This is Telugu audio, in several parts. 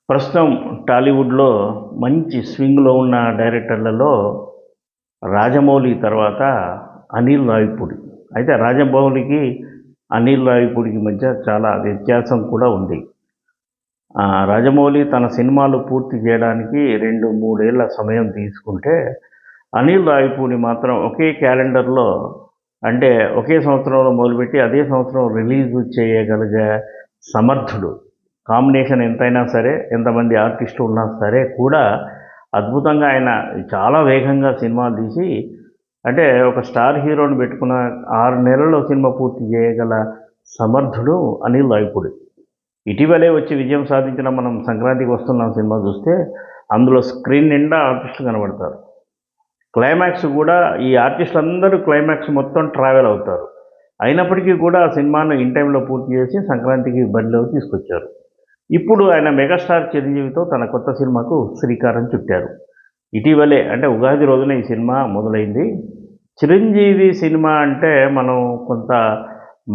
ప్రస్తుతం టాలీవుడ్‌లో మంచి స్వింగ్‌లో ఉన్న డైరెక్టర్లలో రాజమౌళి తర్వాత అనిల్ రావిపూడి. అయితే రాజమౌళికి, అనిల్ రావిపూడికి మధ్య చాలా వ్యత్యాసం కూడా ఉంది. రాజమౌళి తన సినిమాలు పూర్తి చేయడానికి 2, 3 ఏళ్ల సమయం తీసుకుంటే, అనిల్ రావిపూడి మాత్రం ఒకే క్యాలెండర్‌లో అంటే ఒకే సంవత్సరంలో మొదలుపెట్టి అదే సంవత్సరం రిలీజ్ చేయగలిగే సమర్థుడు. కాంబినేషన్ ఎంతైనా సరే, ఎంతమంది ఆర్టిస్టులు ఉన్నా సరే కూడా అద్భుతంగా ఆయన చాలా వేగంగా సినిమాలు తీసి అంటే ఒక స్టార్ హీరోని పెట్టుకున్న 6 నెలల్లో సినిమా పూర్తి చేయగల సమర్థుడు అనిల్ రావిపూడి. ఇటీవలే వచ్చి విజయం సాధించిన మనం సంక్రాంతికి వస్తున్నాం సినిమా చూస్తే అందులో స్క్రీన్ నిండా ఆర్టిస్టులు కనబడతారు. క్లైమాక్స్ కూడా ఈ ఆర్టిస్టులందరూ క్లైమాక్స్ మొత్తం ట్రావెల్ అవుతారు. అయినప్పటికీ కూడా ఆ సినిమాను ఇన్ టైంలో పూర్తి చేసి సంక్రాంతికి బరిలోకి తీసుకొచ్చారు. ఇప్పుడు ఆయన మెగాస్టార్ చిరంజీవితో తన కొత్త సినిమాకు శ్రీకారం చుట్టారు. ఇటీవలే అంటే ఉగాది రోజున ఈ సినిమా మొదలైంది. చిరంజీవి సినిమా అంటే మనం కొంత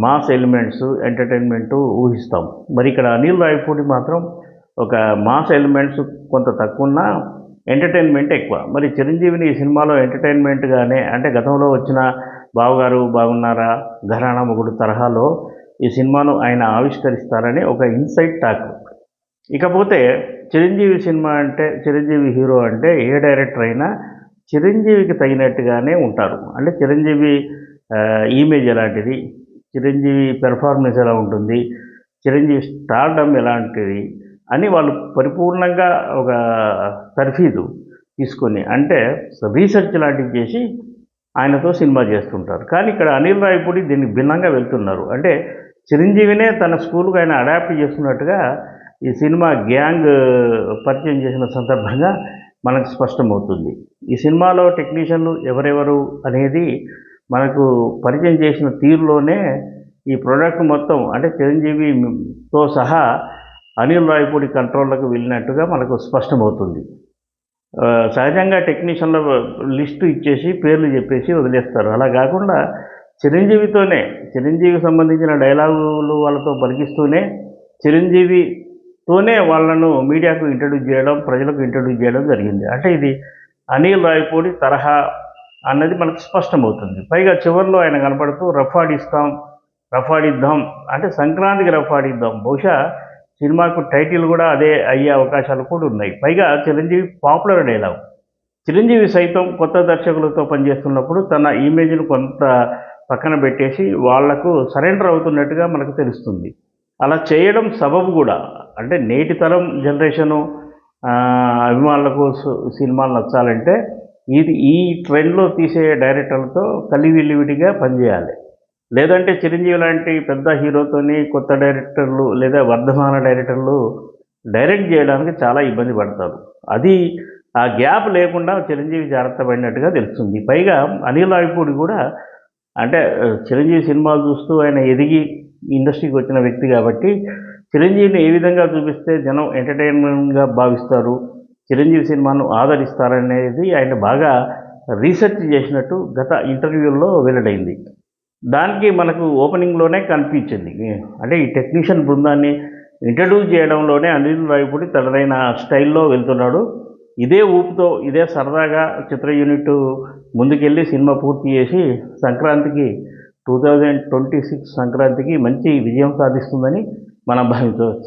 మాస్ ఎలిమెంట్స్, ఎంటర్టైన్మెంటు ఊహిస్తాం. మరి ఇక్కడ అనిల్ రావిపూడి మాత్రం ఒక మాస్ ఎలిమెంట్స్ కొంత తక్కువున్నా ఎంటర్టైన్మెంట్ ఎక్కువ. మరి చిరంజీవిని ఈ సినిమాలో ఎంటర్టైన్మెంట్‌గానే అంటే గతంలో వచ్చిన 'బావగారు బాగున్నారా', 'ఘరానా మొగుడు' తరహాలో ఈ సినిమాను ఆయన ఆవిష్కరిస్తారని ఒక ఇన్సైడ్ టాక్. ఇకపోతే చిరంజీవి సినిమా అంటే, చిరంజీవి హీరో అంటే ఏ డైరెక్టర్ అయినా చిరంజీవికి తగినట్టుగానే ఉంటారు. అంటే చిరంజీవి ఇమేజ్ ఎలాంటిది, చిరంజీవి పెర్ఫార్మెన్స్ ఎలా ఉంటుంది, చిరంజీవి స్టార్డమ్ ఎలాంటిది అని వాళ్ళు పరిపూర్ణంగా ఒక తర్ఫీదు తీసుకొని అంటే రీసెర్చ్ లాంటివి చేసి ఆయనతో సినిమా చేస్తుంటారు. కానీ ఇక్కడ అనిల్ రావిపూడి దీనికి భిన్నంగా వెళ్తున్నారు. అంటే చిరంజీవినే తన స్కూల్‌కి ఆయన అడాప్ట్ చేస్తున్నట్టుగా ఈ సినిమా గ్యాంగ్ పరిచయం చేసిన సందర్భంగా మనకు స్పష్టమవుతుంది. ఈ సినిమాలో టెక్నీషియన్లు ఎవరెవరు అనేది మనకు పరిచయం చేసిన తీరులోనే ఈ ప్రొడక్ట్ మొత్తం అంటే చిరంజీవితో సహా అనిల్ రావిపూడి కంట్రోల్‌లోకి వెళ్ళినట్టుగా మనకు స్పష్టమవుతుంది. సహజంగా టెక్నీషియన్ల లిస్టు ఇచ్చేసి పేర్లు చెప్పేసి వదిలేస్తారు. అలా కాకుండా చిరంజీవికి సంబంధించిన డైలాగులు వాళ్ళతో పలికిస్తూనే చిరంజీవితోనే వాళ్ళను మీడియాకు ఇంట్రడ్యూస్ చేయడం, ప్రజలకు ఇంట్రడ్యూస్ చేయడం జరిగింది. అంటే ఇది అనిల్ రావిపూడి తరహా అన్నది మనకు స్పష్టమవుతుంది. పైగా చివర్లో ఆయన కనపడుతూ రఫాడిద్దాం అంటే సంక్రాంతికి రఫాడిద్దాం. బహుశా సినిమాకు టైటిల్ కూడా అదే అయ్యే అవకాశాలు కూడా ఉన్నాయి. పైగా చిరంజీవి పాపులర్ డైలాగ్. చిరంజీవి సైతం కొత్త దర్శకులతో పనిచేస్తున్నప్పుడు తన ఇమేజ్‌ను కొంత పక్కన పెట్టేసి వాళ్లకు సరెండర్ అవుతున్నట్టుగా మనకు తెలుస్తుంది. అలా చేయడం సబబు కూడా అంటే నేటి తరం జనరేషను అభిమానులకు సినిమాలు నచ్చాలంటే ఈ ట్రెండ్‌లో తీసే డైరెక్టర్లతో కలివిడిగా పనిచేయాలి. లేదంటే చిరంజీవి లాంటి పెద్ద హీరోతోని కొత్త డైరెక్టర్లు లేదా వర్ధమాన డైరెక్టర్లు డైరెక్ట్ చేయడానికి చాలా ఇబ్బంది పడతారు. అది ఆ గ్యాప్ లేకుండా చిరంజీవి జాగ్రత్త పడినట్టుగా తెలుస్తుంది. పైగా అనిల్ రావిపూడి కూడా అంటే చిరంజీవి సినిమాలు చూస్తూ ఆయన ఎదిగి ఇండస్ట్రీకి వచ్చిన వ్యక్తి కాబట్టి చిరంజీవిని ఏ విధంగా చూపిస్తే జనం ఎంటర్టైన్మెంట్‌గా భావిస్తారు, చిరంజీవి సినిమాను ఆదరిస్తారనేది ఆయన బాగా రీసెర్చ్ చేసినట్టు గత ఇంటర్వ్యూల్లో వెల్లడైంది. దానికి మనకు ఓపెనింగ్‌లోనే కనిపించింది. అంటే ఈ టెక్నీషియన్ బృందాన్ని ఇంట్రడ్యూస్ చేయడంలోనే అనిల్ రావిపూడి తనదైన స్టైల్‌లో వెళ్తున్నాడు. ఇదే ఊపుతో, ఇదే సరదాగా చిత్ర యూనిట్ ముందుకెళ్ళి సినిమా పూర్తి చేసి సంక్రాంతికి 2026 సంక్రాంతికి మంచి విజయం సాధిస్తుందని మనం భావించవచ్చు.